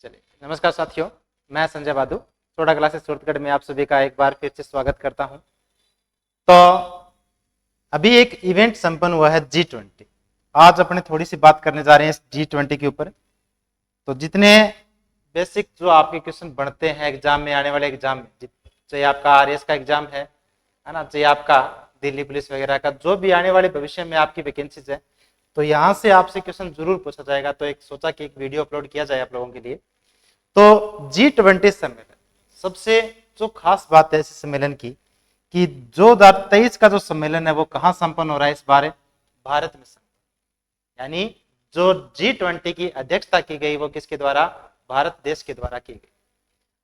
चलिए, नमस्कार साथियों, मैं संजय बादू सोडा क्लासेस सूरतगढ़ में आप सभी का एक बार फिर से स्वागत करता हूं। तो अभी एक इवेंट संपन्न हुआ है G20। आज अपने थोड़ी सी बात करने जा रहे हैं इस G20 के ऊपर। तो जितने बेसिक जो आपके क्वेश्चन बनते हैं एग्जाम में, आने वाले एग्जाम में, चाहे आपका आरएस का एग्जाम है ना, चाहे आपका दिल्ली पुलिस वगैरह का, जो भी आने वाले भविष्य में आपकी वैकेंसीज है, तो यहाँ से आपसे क्वेश्चन जरूर पूछा जाएगा। तो एक सोचा कि एक वीडियो अपलोड किया जाए आप लोगों के लिए। तो G20 सम्मेलन, सबसे जो खास बात है इस सम्मेलन की कि 2023 का जो सम्मेलन है वो कहाँ संपन्न हो रहा है इस बार? भारत में संपन्न। यानी जो G20 की अध्यक्षता की गई वो किसके द्वारा? भारत देश के द्वारा की गई।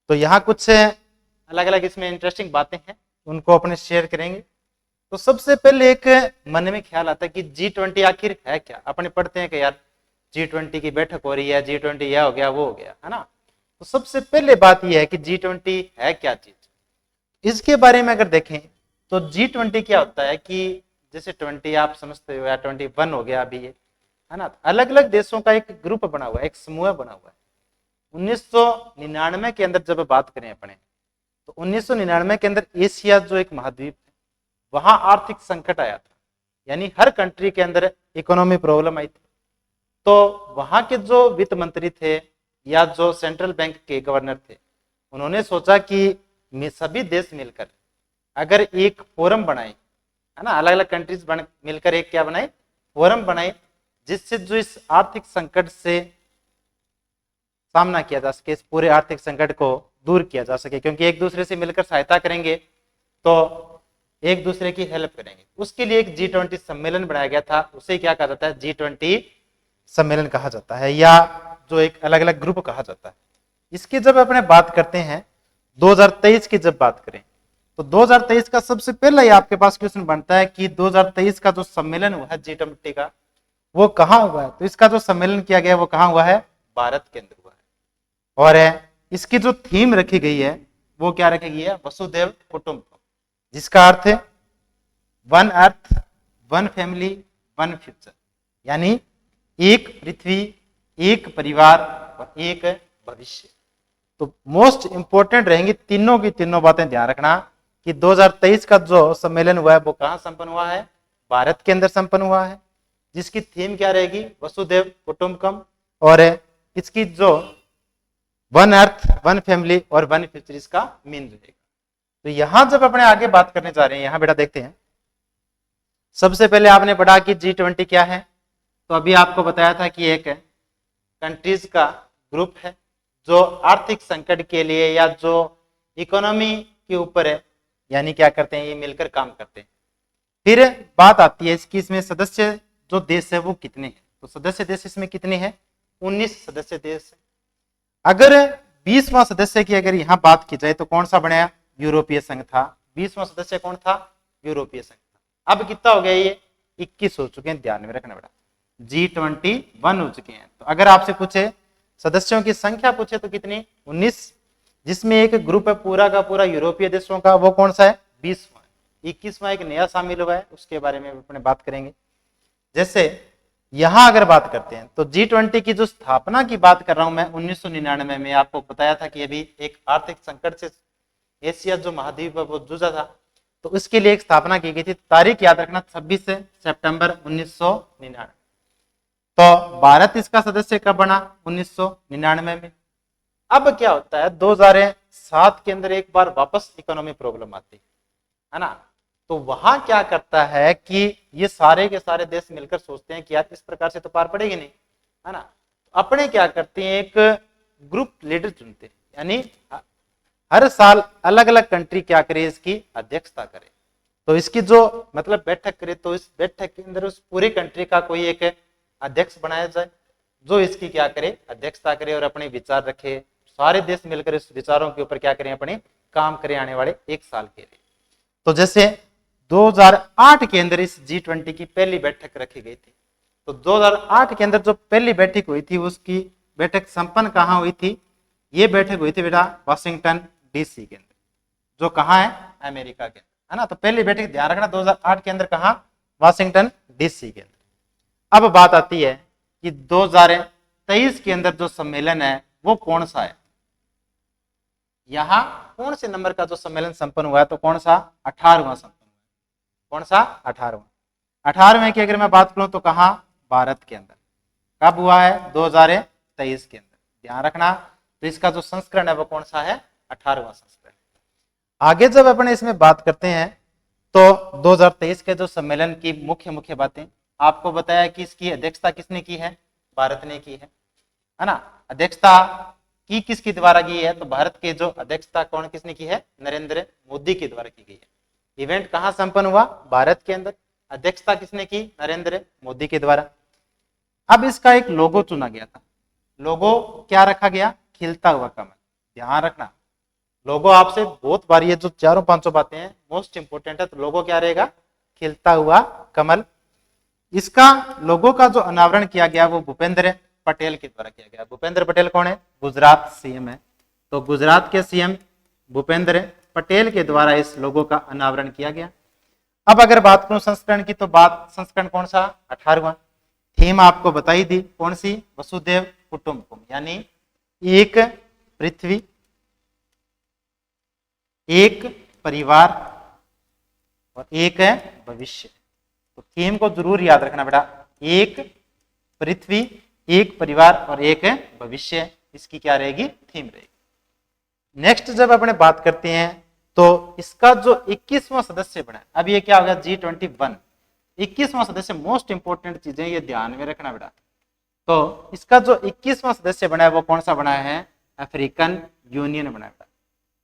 तो यहाँ कुछ अलग अलग इसमें इंटरेस्टिंग बातें हैं, उनको अपने शेयर करेंगे। तो सबसे पहले एक मन में ख्याल आता है कि G20 आखिर है क्या? अपने पढ़ते हैं कि यार G20 की बैठक हो रही है, G20 यह हो गया वो हो गया, है ना। तो सबसे पहले बात यह है कि G20 है क्या चीज। इसके बारे में अगर देखें तो G20 क्या होता है कि जैसे 20 आप समझते हो या 21 हो गया अभी ये, है ना। अलग अलग देशों का एक ग्रुप बना हुआ है, एक समूह बना हुआ है। 1999 के अंदर जब बात करें अपने, तो 1999 के अंदर एशिया जो एक महाद्वीप है, वहां आर्थिक संकट आया था। यानी हर कंट्री के अंदर इकोनॉमी प्रॉब्लम आई थी। तो वहां के जो वित्त मंत्री थे या जो सेंट्रल बैंक के गवर्नर थे, उन्होंने सोचा कि सभी देश मिलकर अगर एक फोरम बनाए, है ना, अलग अलग कंट्रीज मिलकर एक क्या बनाए? फोरम बनाए, जिससे जो इस आर्थिक संकट से सामना किया जा सके, इस पूरे आर्थिक संकट को दूर किया जा सके। क्योंकि एक दूसरे से मिलकर सहायता करेंगे तो एक दूसरे की हेल्प करेंगे। उसके लिए एक G20 सम्मेलन बनाया गया था। उसे क्या कहा जाता है? G20 सम्मेलन कहा जाता है, या जो एक अलग अलग ग्रुप कहा जाता है। इसकी जब अपने बात करते हैं 2023 की जब बात करें, तो 2023 का सबसे पहला ही आपके पास क्वेश्चन बनता है कि 2023 का जो सम्मेलन हुआ है G20 का, वो कहाँ हुआ है? तो इसका जो सम्मेलन किया गया वो कहाँ हुआ है? भारत के अंदर हुआ है। और इसकी जो थीम रखी गई है वो क्या रखी गई है? वसुधैव कुटुंबकम, जिसका अर्थ है one earth, one family, one future. यानी एक पृथ्वी, एक परिवार और एक भविष्य। तो मोस्ट इंपोर्टेंट रहेंगी तीनों की तीनों बातें ध्यान रखना कि 2023 का जो सम्मेलन हुआ है वो कहां संपन्न हुआ है? भारत के अंदर संपन्न हुआ है, जिसकी थीम क्या रहेगी? वसुधैव कुटुंबकम। और इसकी जो वन अर्थ, वन फैमिली और वन फ्यूचर इसका मीन रहेगा। तो यहां जब अपने आगे बात करने जा रहे हैं, यहां बेटा देखते हैं। सबसे पहले आपने पढ़ा कि G20 क्या है। तो अभी आपको बताया था कि एक कंट्रीज का ग्रुप है जो आर्थिक संकट के लिए या जो इकोनॉमी के ऊपर है, यानी क्या करते हैं, ये मिलकर काम करते हैं। फिर बात आती है इसकी, इसमें सदस्य जो देश है वो कितने हैं? तो सदस्य देश इसमें कितने हैं? 19 सदस्य देश है। अगर 20वां सदस्य की अगर यहाँ बात की जाए तो कौन सा बनाया? यूरोपीय संघ था। 20वां सदस्य कौन था? यूरोपीय संघ था। अब कितना हो गया? ये 21 हो चुके हैं, ध्यान में रखना बेटा। G21 हो चुके हैं। तो अगर आपसे पूछे सदस्यों की संख्या पूछे तो कितनी? 19, जिसमें एक ग्रुप है पूरा का पूरा यूरोपीय देशों का, वो कौन सा है? 20वां। 21वां एक नया शामिल हुआ है, उसके बारे में अपने बात करेंगे। जैसे यहां अगर बात करते हैं तो G20 की जो स्थापना की बात कर रहा हूं मैं, 1999 में आपको बताया था कि अभी एक आर्थिक संकट से एशिया जो महाद्वीप है वो जूझा था। तो उसके लिए एक स्थापना की गई थी। तारीख याद रखना, 26 सितंबर 1999। तो भारत इसका सदस्य कब बना? 1999 में। अब क्या होता है, 2007 के अंदर एक बार वापस इकोनॉमी प्रॉब्लम आती है ना। तो वहां क्या करता है कि ये सारे के सारे देश मिलकर सोचते हैं कि यार इस प्रकार से तो पार पड़ेगी नहीं, है ना। अपने क्या करते हैं, एक ग्रुप लीडर चुनते हैं। यानी हर साल अलग अलग कंट्री क्या करे, इसकी अध्यक्षता करे। तो इसकी जो मतलब बैठक करे, तो इस बैठक के अंदर उस पूरी कंट्री का कोई एक अध्यक्ष बनाया जाए जो इसकी क्या करे? अध्यक्षता करे और अपने विचार रखे। सारे देश मिलकर इस विचारों के ऊपर क्या करें? अपने काम करें आने वाले एक साल के लिए। तो जैसे 2008 के अंदर इस G20 की पहली बैठक रखी गई थी। तो 2008 के अंदर जो पहली बैठक हुई थी, उसकी बैठक संपन्न कहाँ हुई थी? ये बैठक हुई थी बेटा वाशिंगटन DC के अंदर, जो कहाँ है? अमेरिका के अंदर, है ना। तो पहली बैठक ध्यान रखना 2008 के अंदर कहाँ? वाशिंगटन DC के अंदर। अब बात आती है कि 2023 के अंदर जो सम्मेलन है वो कौन सा है? यहाँ कौन से नंबर का जो सम्मेलन संपन्न हुआ है? तो कौन सा? 18वां संपन्न हुआ। कौन सा? 18वां। 18वें की अगर मैं बात करूं तो कहाँ? भारत के अंदर। कब हुआ है? 2023 के अंदर। ध्यान रखना। तो इसका जो संस्करण है वो कौन सा है? 18वां संस्करण। आगे जब अपन इसमें बात करते हैं तो 2023 के जो सम्मेलन की मुख्य मुख्य बातें आपको बताया कि इसकी अध्यक्षता किसने की है? भारत ने की है ना। अध्यक्षता की किसके द्वारा की है? तो भारत के जो अध्यक्षता कौन किसने की है? नरेंद्र मोदी के द्वारा की गई है। इवेंट कहां संपन्न हुआ? भारत के अंदर। अध्यक्षता किसने की? नरेंद्र मोदी के द्वारा। अब इसका एक लोगो चुना गया था। लोगो क्या रखा गया? खिलता हुआ कमल। ध्यान रखना, लोगो आपसे बहुत बार ये जो चारों पांचों बातें हैं मोस्ट इंपोर्टेंट है। तो लोगो क्या रहेगा? खिलता हुआ कमल। इसका लोगो का जो अनावरण किया गया वो भूपेंद्र पटेल के द्वारा किया गया। भूपेंद्र पटेल कौन है? गुजरात सीएम है। तो गुजरात के सीएम भूपेंद्र पटेल के द्वारा इस लोगो का अनावरण किया गया। अब अगर बात करूं संस्करण की, तो बात संस्करण कौन सा? 18वां। थीम आपको बताई दी, कौन सी? वसुदेव कुटुंबकम, यानी एक पृथ्वी, एक परिवार और एक है भविष्य। तो थीम को जरूर याद रखना बेटा। एक पृथ्वी, एक परिवार और एक है भविष्य। इसकी क्या रहेगी? थीम रहेगी। नेक्स्ट जब अपने बात करते हैं तो इसका जो 21वां सदस्य बना, अब ये क्या होगा? G21। 21वां सदस्य मोस्ट इंपोर्टेंट चीजें ये ध्यान में रखना बेटा। तो इसका जो 21वां सदस्य बना है वो कौन सा बना है? अफ्रीकन यूनियन बना है।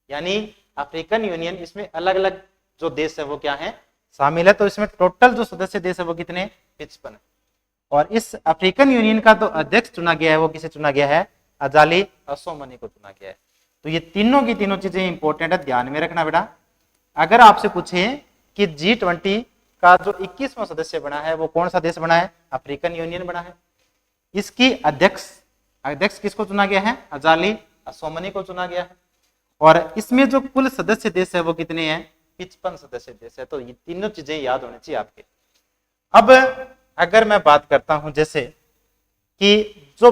यानी अफ्रीकन यूनियन, इसमें अलग अलग जो देश है वो क्या है? शामिल है। तो इसमें टोटल जो सदस्य देश है वो कितने? 55 है। और इस अफ्रीकन यूनियन का जो अध्यक्ष चुना गया है वो किसे चुना गया है? अजाली असोमनी को चुना गया है। तो ये तीनों की तीनों चीजें इंपॉर्टेंट है, ध्यान में रखना बेटा। अगर आपसे पूछे कि G20 का जो 21वां सदस्य बना है वो कौन सा देश बना है? अफ्रीकन यूनियन बना है। इसकी अध्यक्ष किसको चुना गया है? अजाली असोमनी को चुना गया है। और इसमें जो कुल सदस्य देश है वो कितने हैं? 55 सदस्य देश है। तो ये तीनों चीजें याद होनी चाहिए आपके। अब अगर मैं बात करता हूं जैसे कि जो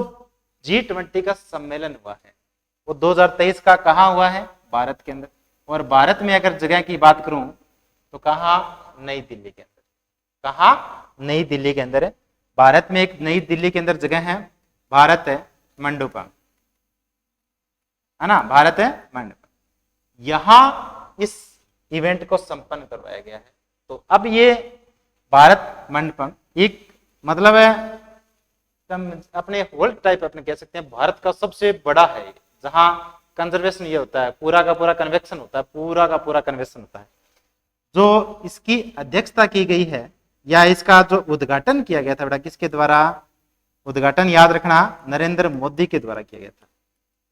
G20 का सम्मेलन हुआ है वो 2023 का कहाँ हुआ है? भारत के अंदर। और भारत में अगर जगह की बात करूं तो कहाँ? नई दिल्ली के अंदर। कहाँ? नई दिल्ली के अंदर है। भारत में एक नई दिल्ली के अंदर जगह है, भारत है मंडपम, है ना। भारत है मंडपम। यहां इस इवेंट को संपन्न करवाया गया है। तो अब ये भारत मंडपम एक मतलब है अपने होल टाइप अपने कह सकते हैं भारत का सबसे बड़ा है, जहां कंजर्वेशन ये होता है, पूरा का पूरा कन्वेक्शन होता है, पूरा का पूरा कन्वेक्शन होता है। जो इसकी अध्यक्षता की गई है या इसका जो उद्घाटन किया गया था बेटा, किसके द्वारा? उद्घाटन याद रखना, नरेंद्र मोदी के द्वारा किया गया था।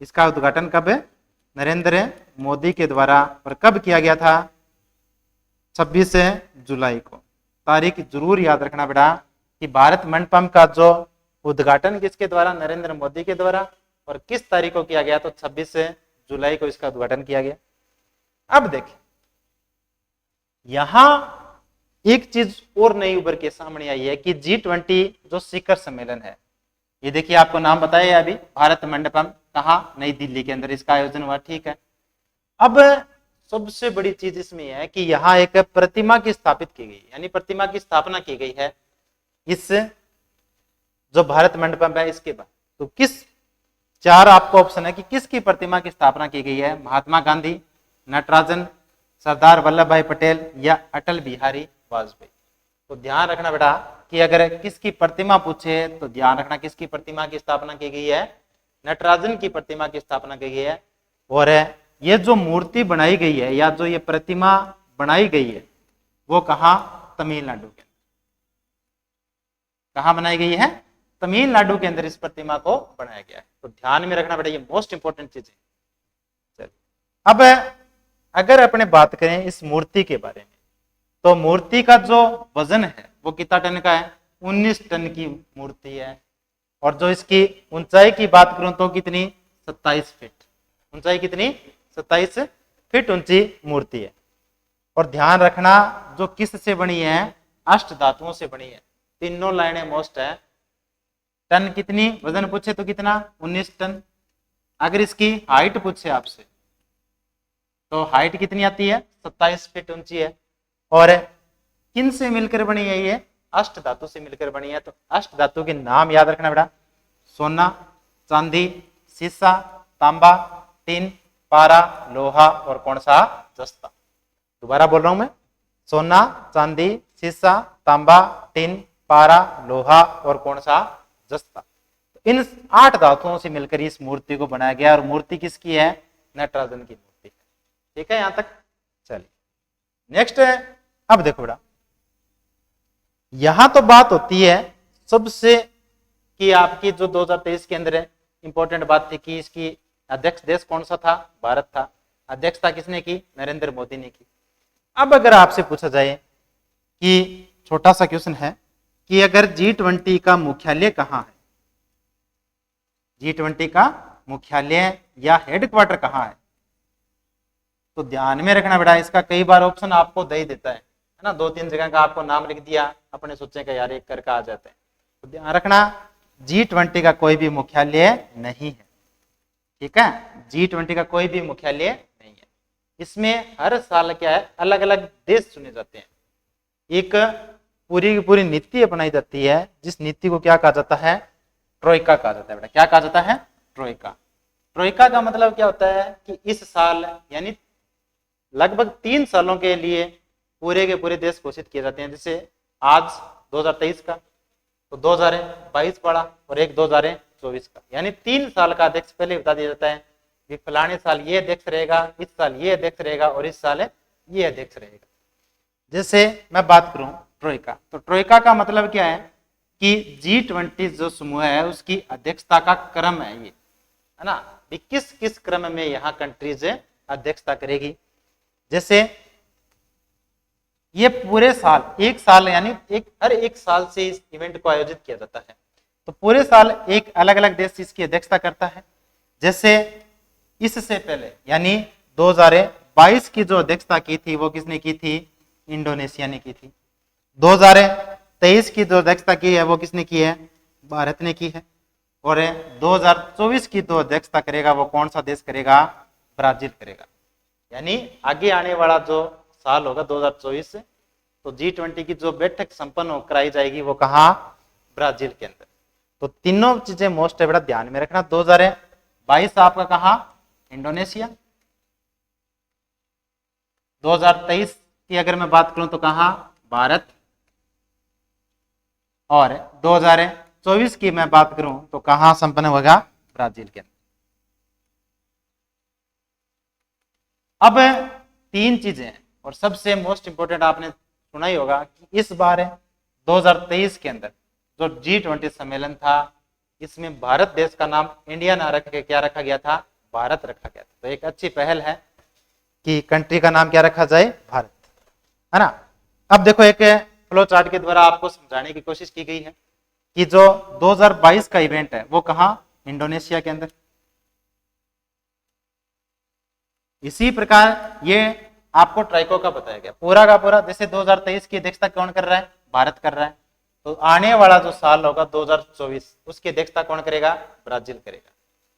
इसका उद्घाटन कब है? नरेंद्र मोदी के द्वारा। और कब किया गया था? 26 जुलाई को। तारीख जरूर याद रखना बेटा कि भारत मंडपम का जो उद्घाटन किसके द्वारा? नरेंद्र मोदी के द्वारा। और किस तारीख को किया गया? तो 26 जुलाई को इसका उद्घाटन किया गया। अब देखिए यहां एक चीज और नई उभर के सामने आई है कि G20 जो शिखर सम्मेलन है, ये देखिए आपको नाम बताया अभी, भारत मंडपम, कहाँ? नई दिल्ली के अंदर इसका आयोजन हुआ। ठीक है। अब सबसे बड़ी चीज इसमें है कि यहाँ एक प्रतिमा की स्थापित की गई, यानी प्रतिमा की स्थापना की गई है इस जो भारत मंडपम है इसके बाद। तो किस, चार आपको ऑप्शन है कि किसकी प्रतिमा की स्थापना की गई है? महात्मा गांधी, नटराजन, सरदार वल्लभ भाई पटेल या अटल बिहारी वाजपेयी। तो ध्यान रखना बेटा कि अगर किसकी प्रतिमा पूछे तो ध्यान रखना किसकी प्रतिमा की स्थापना की गई है? नटराजन की प्रतिमा की स्थापना की गई है। और ये जो मूर्ति बनाई गई है या जो ये प्रतिमा बनाई गई है वो कहाँ? तमिलनाडु के अंदर। कहाँ बनाई गई है? तमिलनाडु के अंदर इस प्रतिमा को बनाया गया है। तो ध्यान में रखना बेटा, ये मोस्ट इंपोर्टेंट चीज है। अब अगर अपने बात करें इस मूर्ति के बारे में, तो मूर्ति का जो वजन है वो कितना टन का है? 19 टन की मूर्ति है। और जो इसकी ऊंचाई की बात करूं तो कितनी? 27 फीट। ऊंचाई कितनी? 27 फीट ऊंची मूर्ति है। और ध्यान रखना जो किस से बनी है? अष्ट धातुओं से बनी है। तीनों लाइनें मोस्ट है। टन कितनी? वजन पूछे तो कितना? 19 टन। अगर इसकी हाइट पूछे आपसे तो हाइट कितनी आती है, 27 फीट ऊंची है। और किन से मिलकर बनी है ये, अष्ट धातु से मिलकर बनी है। तो अष्ट धातु के नाम याद रखना बेटा, सोना, चांदी, सीसा, तांबा, टिन, पारा, लोहा और कौन सा, जस्ता। दोबारा बोल रहा हूं मैं, सोना, चांदी, सीसा, तांबा, टिन, पारा, लोहा और कौन सा, जस्ता। इन 8 धातुओं से मिलकर इस मूर्ति को बनाया गया और मूर्ति किसकी है, नटराजन की मूर्ति है। ठीक है यहां तक। चलिए नेक्स्ट है, अब देखो बेटा, यहां तो बात होती है सबसे कि आपकी जो 2023 के अंदर इंपॉर्टेंट बात थी कि इसकी अध्यक्ष देश कौन सा था, भारत था। अध्यक्षता किसने की, नरेंद्र मोदी ने की। अब अगर आपसे पूछा जाए कि छोटा सा क्वेश्चन है कि अगर G20 का मुख्यालय कहां है, G20 का मुख्यालय या हेडक्वार्टर कहां है, तो ध्यान में रखना बेटा, इसका कई बार ऑप्शन आपको दे देता है ना, 2-3 जगह का आपको नाम लिख दिया, अपने सोचे का यार एक करके आ जाते हैं। तो ध्यान रखना G20 का कोई भी मुख्यालय नहीं है। ठीक है, G20 का कोई भी मुख्यालय नहीं है। इसमें हर साल क्या है, अलग अलग देश चुने जाते हैं, एक पूरी की पूरी नीति अपनाई जाती है, जिस नीति को क्या कहा जाता है, ट्रोइका कहा जाता है बेटा। क्या कहा जाता है, ट्रोइका। ट्रोइका का मतलब क्या होता है कि इस साल यानी लगभग 3 सालों के लिए पूरे के पूरे देश घोषित किए जाते हैं। जैसे आज 2023 का, तो 2022 पड़ा और एक 2024 का, यानी 3 साल का अध्यक्ष पहले बता दिया जाता है कि फलाने साल ये अध्यक्ष रहेगा, इस साल ये अध्यक्ष रहेगा और इस साल ये अध्यक्ष रहेगा। जैसे मैं बात करूं ट्रोइका, तो ट्रोइका का मतलब क्या है कि G20 जो समूह है उसकी अध्यक्षता का क्रम है ये, है ना, किस किस क्रम में यहाँ कंट्रीज अध्यक्षता करेगी। जैसे ये पूरे साल, एक साल यानी हर एक साल से इस इवेंट को आयोजित किया जाता है, तो पूरे साल एक अलग अलग देश इसकी अध्यक्षता करता है। जैसे इससे पहले यानी 2022 की जो अध्यक्षता की थी वो किसने की थी, इंडोनेशिया ने की थी। 2023 की जो अध्यक्षता की है वो किसने की है, भारत ने की है। और 2024 की जो अध्यक्षता करेगा वो कौन सा देश करेगा, ब्राजील करेगा। यानी आगे आने वाला जो साल होगा 2024 से, तो G20 की जो बैठक संपन्न कराई जाएगी वो कहाँ, ब्राजील के अंदर। तो तीनों चीजें मोस्ट है बेटा, ध्यान में रखना। 2022 आपका कहाँ, इंडोनेशिया। 2023 की अगर मैं बात करूं तो कहाँ, भारत। और 2024 की मैं बात करूं तो कहाँ संपन्न होगा, ब्राजील के अंदर। अब 3 चीजें हैं और सबसे मोस्ट इंपोर्टेंट आपने सुना ही होगा कि इस बार 2023 के अंदर जो G20 सम्मेलन था, इसमें भारत देश का नाम इंडिया ना रख के क्या रखा गया था, भारत रखा गया था। तो एक अच्छी पहल है कि कंट्री का नाम क्या रखा जाए, भारत, है ना। अब देखो एक फ्लो चार्ट के द्वारा आपको समझाने की कोशिश की गई है कि जो 2022 का इवेंट है वो कहाँ, इंडोनेशिया के अंदर। इसी प्रकार ये आपको ट्राइको का बताया गया पूरा का पूरा। जैसे 2023 की अध्यक्षता कौन कर रहा है, भारत कर रहा है, तो आने वाला जो साल होगा 2024 उसकी अध्यक्षता कौन करेगा, ब्राजील करेगा।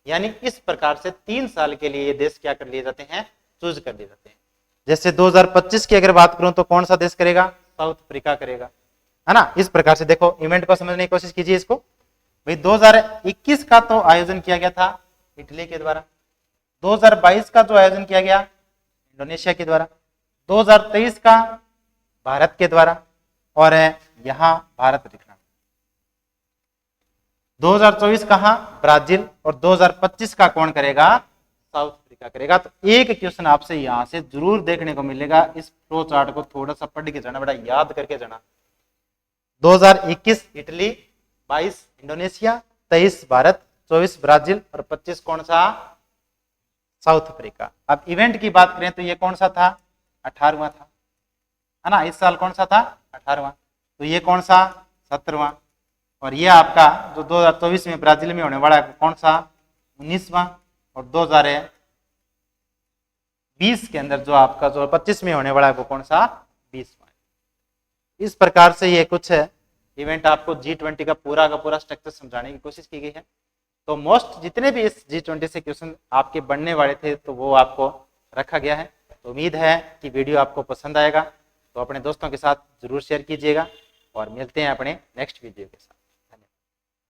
यानी इस प्रकार से 3 साल के लिए ये देश क्या कर लिए जाते हैं, चूज कर लिए जाते हैं। जैसे 2025 की अगर बात करूं तो कौन सा देश करेगा, साउथ अफ्रीका करेगा, है ना। इस प्रकार से देखो इवेंट को समझने की कोशिश कीजिए इसको। भाई 2021 का तो आयोजन किया गया था इटली के द्वारा, 2022 का जो आयोजन किया गया इंडोनेशिया के द्वारा, 2023 का भारत के द्वारा, और यहां भारत लिखना। 2024 कहां, ब्राजील, और 2025 का कौन करेगा, साउथ अफ्रीका करेगा। तो एक क्वेश्चन आपसे यहां से जरूर देखने को मिलेगा। इस फ्लो चार्ट को थोड़ा सा पढ़ के जाना, बड़ा याद करके जाना। 2021 इटली, 22 इंडोनेशिया, 23 भारत, 24 ब्राजील और 25 कौन सा, साउथ अफ्रीका। अब इवेंट की बात करें तो ये कौन सा था, 18वां था, है ना। इस साल कौन सा था, 18वां। तो ये कौन सा, 17वां। और ये आपका जो 2024 में ब्राजील में होने वाला है कौन सा, 19वां। और 2020 के अंदर जो आपका जो 25 में होने वाला है वो कौन सा, 20वां। इस प्रकार से ये कुछ इवेंट आपको G20 का पूरा स्ट्रक्चर समझाने की कोशिश की गई है। तो मोस्ट जितने भी इस G20 से क्वेश्चन आपके बनने वाले थे तो वो आपको रखा गया है। तो उम्मीद है कि वीडियो आपको पसंद आएगा, तो अपने दोस्तों के साथ जरूर शेयर कीजिएगा और मिलते हैं अपने नेक्स्ट वीडियो के साथ।